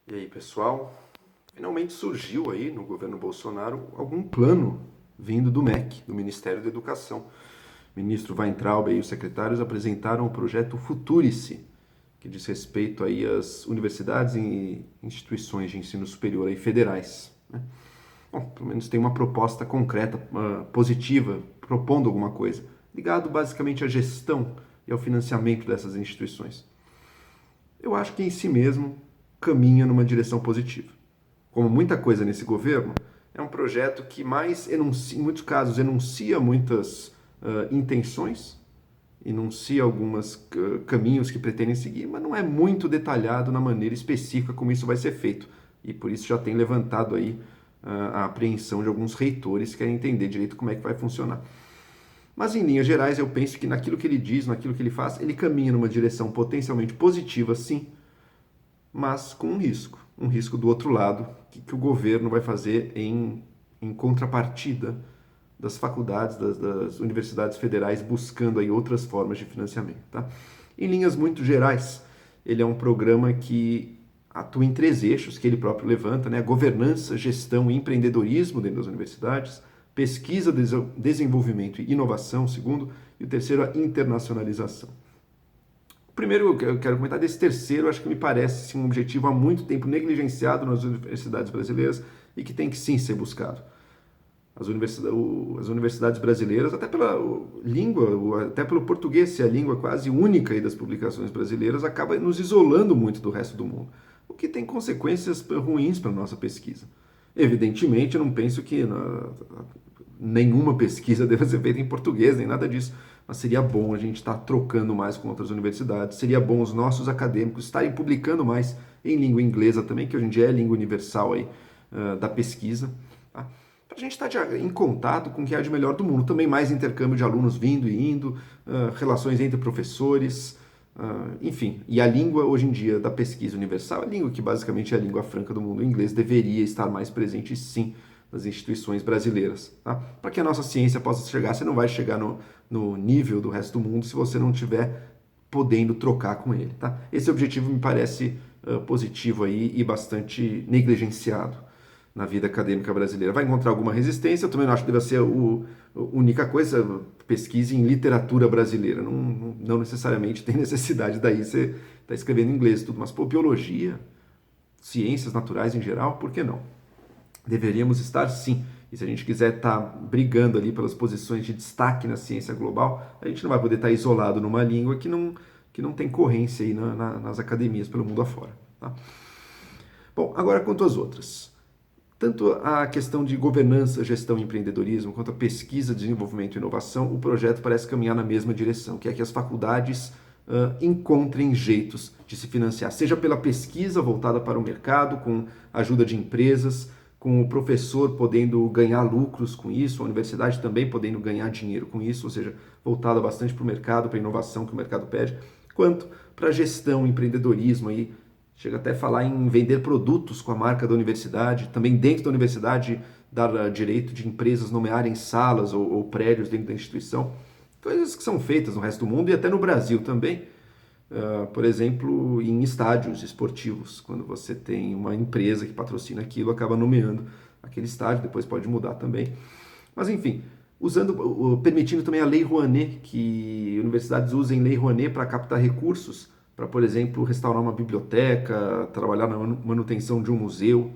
E aí, pessoal? Finalmente surgiu aí no governo Bolsonaro algum plano vindo do MEC, do Ministério da Educação. O ministro Weintraub e os secretários apresentaram o projeto Futurice, que diz respeito aí às universidades e instituições de ensino superior aí federais, né? Bom, pelo menos tem uma proposta concreta, positiva, propondo alguma coisa, ligado basicamente à gestão e ao financiamento dessas instituições. Eu acho que em si mesmo caminha numa direção positiva. Como muita coisa nesse governo, é um projeto que mais enuncia, em muitos casos enuncia muitas intenções, enuncia alguns caminhos que pretendem seguir, mas não é muito detalhado na maneira específica como isso vai ser feito. E por isso já tem levantado aí a apreensão de alguns reitores que querem entender direito como é que vai funcionar. Mas em linhas gerais, eu penso que naquilo que ele diz, naquilo que ele faz, ele caminha numa direção potencialmente positiva, sim, mas com um risco do outro lado, que o governo vai fazer em contrapartida das faculdades, das universidades federais, buscando aí outras formas de financiamento. Tá? Em linhas muito gerais, ele é um programa que atua em três eixos que ele próprio levanta, né? Governança, gestão e empreendedorismo dentro das universidades, pesquisa, desenvolvimento e inovação, segundo, e o terceiro, a internacionalização. Primeiro, eu quero comentar desse terceiro, acho que me parece sim, um objetivo há muito tempo negligenciado nas universidades brasileiras e que tem que sim ser buscado. As universidades brasileiras, até pela língua, até pelo português ser a língua quase única das publicações brasileiras, acaba nos isolando muito do resto do mundo, o que tem consequências ruins para a nossa pesquisa. Evidentemente, eu não penso que nenhuma pesquisa deva ser feita em português, nem nada disso, mas seria bom a gente estar trocando mais com outras universidades, seria bom os nossos acadêmicos estarem publicando mais em língua inglesa também, que hoje em dia é a língua universal aí, da pesquisa, tá? Para a gente estar em contato com o que há de melhor do mundo. Também mais intercâmbio de alunos vindo e indo, relações entre professores, enfim. E a língua, hoje em dia, da pesquisa universal, a língua que basicamente é a língua franca do mundo, o inglês, deveria estar mais presente, sim, nas instituições brasileiras. Tá? Para que a nossa ciência possa chegar, você não vai chegar no nível do resto do mundo se você não estiver podendo trocar com ele. Tá? Esse objetivo me parece positivo aí e bastante negligenciado na vida acadêmica brasileira. Vai encontrar alguma resistência, eu também não acho que deve ser a única coisa, pesquise em literatura brasileira, não necessariamente tem necessidade daí você estar escrevendo em inglês e tudo, mas pô, biologia, ciências naturais em geral, por que não? Deveríamos estar sim, e se a gente quiser estar brigando ali pelas posições de destaque na ciência global, a gente não vai poder estar isolado numa língua que não tem corrência aí nas academias pelo mundo afora. Tá? Bom, agora quanto às outras. Tanto a questão de governança, gestão e empreendedorismo, quanto a pesquisa, desenvolvimento e inovação, o projeto parece caminhar na mesma direção, que é que as faculdades encontrem jeitos de se financiar, seja pela pesquisa voltada para o mercado, com a ajuda de empresas, com o professor podendo ganhar lucros com isso, a universidade também podendo ganhar dinheiro com isso, ou seja, voltada bastante para o mercado, para a inovação que o mercado pede, quanto para a gestão, empreendedorismo aí. Chega até a falar em vender produtos com a marca da universidade, também dentro da universidade dar direito de empresas nomearem salas ou prédios dentro da instituição. Coisas que são feitas no resto do mundo e até no Brasil também. Por exemplo, em estádios esportivos, quando você tem uma empresa que patrocina aquilo, acaba nomeando aquele estádio, depois pode mudar também. Mas enfim, permitindo também a Lei Rouanet, que universidades usem Lei Rouanet para captar recursos para, por exemplo, restaurar uma biblioteca, trabalhar na manutenção de um museu.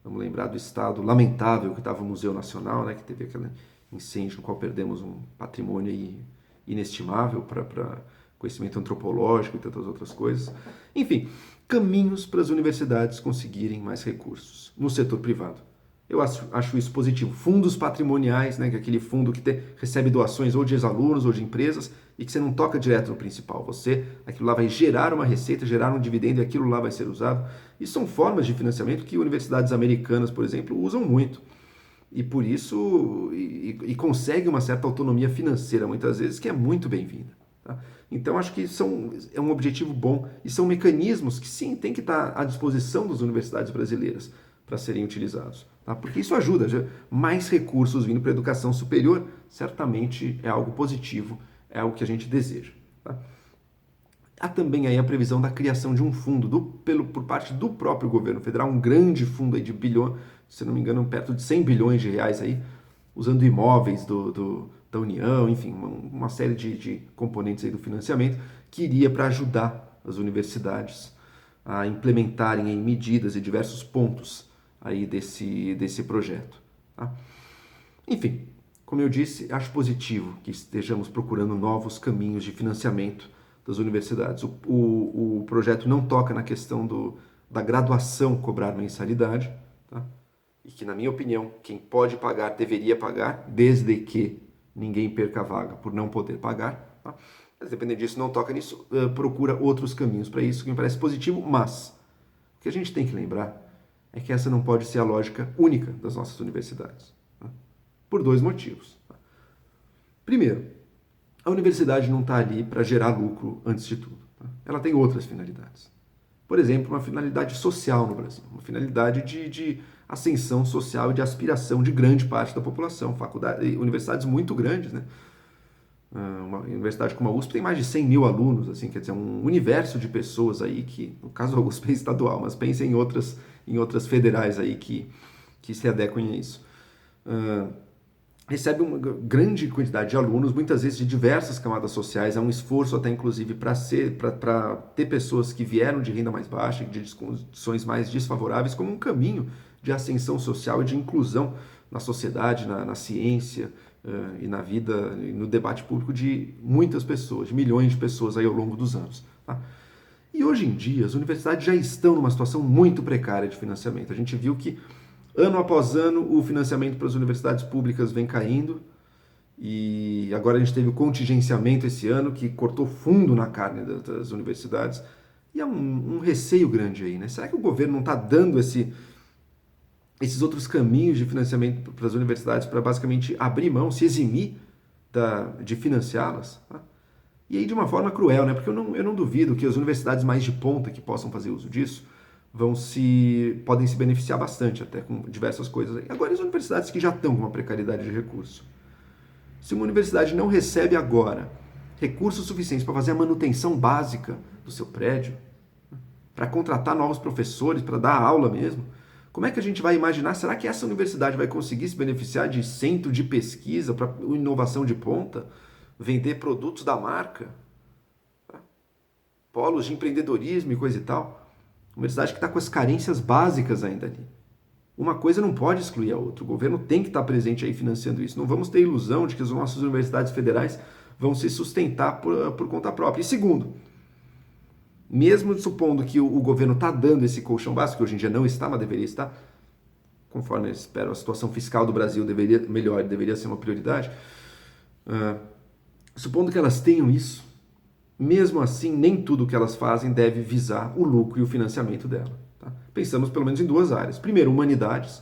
Vamos lembrar do estado lamentável que estava o Museu Nacional, né, que teve aquele incêndio no qual perdemos um patrimônio inestimável para conhecimento antropológico e tantas outras coisas. Enfim, caminhos para as universidades conseguirem mais recursos no setor privado. Eu acho isso positivo. Fundos patrimoniais, né, que é aquele fundo que recebe doações ou de ex-alunos ou de empresas e que você não toca direto no principal. Aquilo lá vai gerar uma receita, gerar um dividendo e aquilo lá vai ser usado. E são formas de financiamento que universidades americanas, por exemplo, usam muito. E por isso, consegue uma certa autonomia financeira, muitas vezes, que é muito bem-vinda. Tá? Então, acho que é um objetivo bom e são mecanismos que, sim, tem que estar à disposição das universidades brasileiras para serem utilizados. Tá? Porque isso ajuda. Mais recursos vindo para a educação superior certamente é algo positivo, é algo que a gente deseja. Tá? Há também aí a previsão da criação de um fundo por parte do próprio governo federal, um grande fundo aí de bilhões, se não me engano, perto de 100 bilhões de reais aí, usando imóveis da União, enfim, uma série de componentes aí do financiamento, que iria para ajudar as universidades a implementarem aí medidas e diversos pontos aí desse projeto. Tá? Enfim, como eu disse, acho positivo que estejamos procurando novos caminhos de financiamento das universidades. O projeto não toca na questão da graduação cobrar mensalidade, tá? E que, na minha opinião, quem pode pagar deveria pagar, desde que ninguém perca a vaga por não poder pagar. Tá? Mas, dependendo disso, não toca nisso, procura outros caminhos para isso, que me parece positivo, mas o que a gente tem que lembrar é que essa não pode ser a lógica única das nossas universidades. Tá? Por dois motivos. Tá? Primeiro, a universidade não está ali para gerar lucro antes de tudo. Tá? Ela tem outras finalidades. Por exemplo, uma finalidade social no Brasil, uma finalidade de ascensão social e de aspiração de grande parte da população. Universidades muito grandes, né? Uma universidade como a USP tem mais de 100 mil alunos, assim, quer dizer, um universo de pessoas aí que, no caso a USP é estadual, mas pensem em outras federais aí que se adequem a isso. Recebe uma grande quantidade de alunos, muitas vezes de diversas camadas sociais, há um esforço até inclusive para ter pessoas que vieram de renda mais baixa, de condições mais desfavoráveis, como um caminho de ascensão social e de inclusão na sociedade, na ciência e na vida, e no debate público de muitas pessoas, de milhões de pessoas aí ao longo dos anos. Tá? E hoje em dia as universidades já estão numa situação muito precária de financiamento. A gente viu que ano após ano, o financiamento para as universidades públicas vem caindo e agora a gente teve o contingenciamento esse ano que cortou fundo na carne das universidades e há um receio grande aí, né? Será que o governo não está dando esses outros caminhos de financiamento para as universidades para basicamente abrir mão, se eximir de financiá-las? Tá? E aí de uma forma cruel, né? Porque eu não duvido que as universidades mais de ponta que possam fazer uso disso podem se beneficiar bastante até com diversas coisas. Agora, as universidades que já estão com uma precariedade de recurso. Se uma universidade não recebe agora recursos suficientes para fazer a manutenção básica do seu prédio, para contratar novos professores, para dar aula mesmo, como é que a gente vai imaginar, será que essa universidade vai conseguir se beneficiar de centro de pesquisa para inovação de ponta, vender produtos da marca, polos de empreendedorismo e coisa e tal? Universidade que está com as carências básicas ainda ali. Uma coisa não pode excluir a outra. O governo tem que estar presente aí financiando isso. Não vamos ter ilusão de que as nossas universidades federais vão se sustentar por conta própria. E segundo, mesmo supondo que o governo está dando esse colchão básico, que hoje em dia não está, mas deveria estar, conforme eu espero, a situação fiscal do Brasil deveria ser uma prioridade, supondo que elas tenham isso, mesmo assim, nem tudo que elas fazem deve visar o lucro e o financiamento dela. Tá? Pensamos pelo menos em duas áreas. Primeiro, humanidades.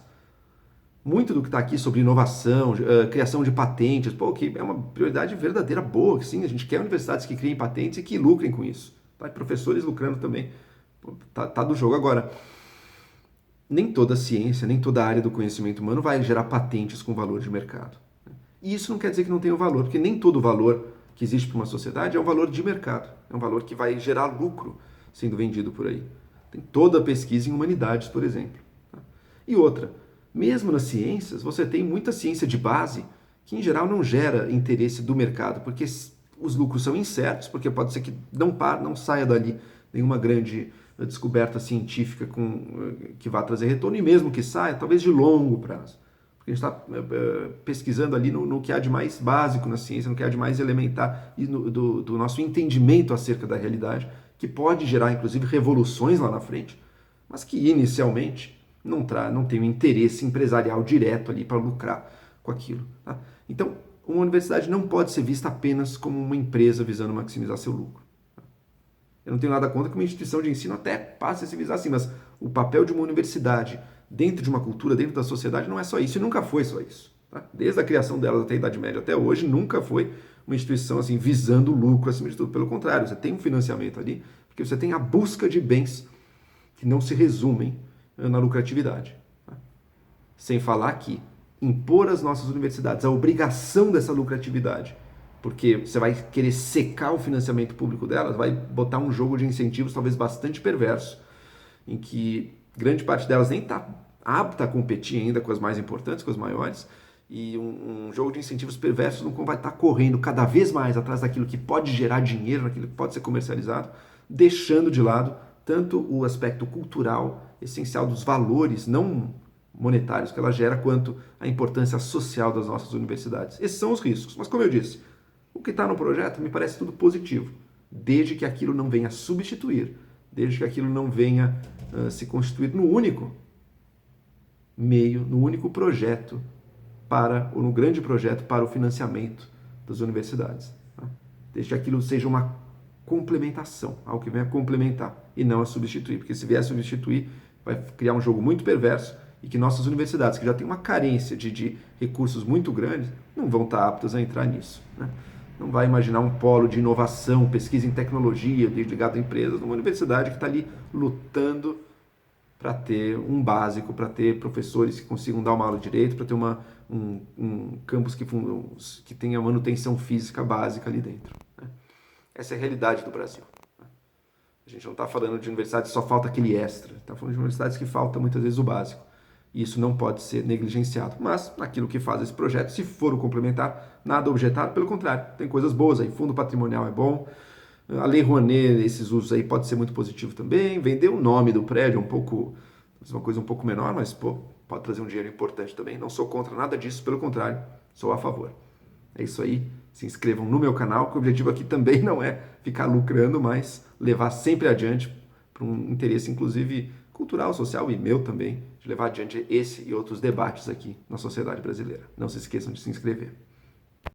Muito do que está aqui sobre inovação, criação de patentes, que é uma prioridade verdadeira boa, que sim, a gente quer universidades que criem patentes e que lucrem com isso. Tá? E professores lucrando também. Tá do jogo. Agora, nem toda ciência, nem toda área do conhecimento humano vai gerar patentes com valor de mercado. E isso não quer dizer que não tenha valor, porque nem todo valor que existe para uma sociedade é um valor de mercado, é um valor que vai gerar lucro sendo vendido por aí. Tem toda a pesquisa em humanidades, por exemplo. Tá? E outra, mesmo nas ciências, você tem muita ciência de base que, em geral, não gera interesse do mercado, porque os lucros são incertos, porque pode ser que não saia dali nenhuma grande descoberta científica que vá trazer retorno, e mesmo que saia, talvez de longo prazo. A gente está pesquisando ali no que há de mais básico na ciência, no que há de mais elementar e do nosso entendimento acerca da realidade, que pode gerar, inclusive, revoluções lá na frente, mas que inicialmente não tem um interesse empresarial direto ali para lucrar com aquilo. Tá? Então, uma universidade não pode ser vista apenas como uma empresa visando maximizar seu lucro. Eu não tenho nada contra que uma instituição de ensino até passe a se visar assim, mas o papel de uma universidade dentro de uma cultura, dentro da sociedade, não é só isso, e nunca foi só isso. Tá? Desde a criação delas até a Idade Média até hoje, nunca foi uma instituição assim visando o lucro acima de tudo. Pelo contrário, você tem um financiamento ali, porque você tem a busca de bens que não se resumem na lucratividade. Tá? Sem falar que impor às nossas universidades a obrigação dessa lucratividade porque você vai querer secar o financiamento público delas, vai botar um jogo de incentivos talvez bastante perverso, em que grande parte delas nem está apta a competir ainda com as mais importantes, com as maiores, e um jogo de incentivos perversos no qual vai estar correndo cada vez mais atrás daquilo que pode gerar dinheiro, daquilo que pode ser comercializado, deixando de lado tanto o aspecto cultural, essencial dos valores não monetários que ela gera, quanto a importância social das nossas universidades. Esses são os riscos. Mas como eu disse, o que está no projeto me parece tudo positivo, desde que aquilo não venha substituir, desde que aquilo não venha se constituir no único meio, no único projeto ou no grande projeto para o financiamento das universidades. Tá? Desde que aquilo seja uma complementação, algo que venha complementar e não a substituir, porque se vier a substituir, vai criar um jogo muito perverso e que nossas universidades, que já têm uma carência de recursos muito grandes, não vão estar aptas a entrar nisso. Né? Não vai imaginar um polo de inovação, pesquisa em tecnologia, ligado a empresas, numa universidade que está ali lutando para ter um básico, para ter professores que consigam dar uma aula de direito, para ter um campus que tenha manutenção física básica ali dentro. Né? Essa é a realidade do Brasil. A gente não está falando de universidades que só falta aquele extra, está falando de universidades que falta muitas vezes o básico. E isso não pode ser negligenciado. Mas, naquilo que faz esse projeto, se for o complementar, nada objetado, pelo contrário, tem coisas boas aí. Fundo patrimonial é bom, a Lei Rouanet, esses usos aí pode ser muito positivo também. Vender o nome do prédio é uma coisa um pouco menor, mas pode trazer um dinheiro importante também. Não sou contra nada disso, pelo contrário, sou a favor. É isso aí, se inscrevam no meu canal, que o objetivo aqui também não é ficar lucrando, mas levar sempre adiante para um interesse, inclusive, cultural, social e meu também, de levar adiante esse e outros debates aqui na sociedade brasileira. Não se esqueçam de se inscrever.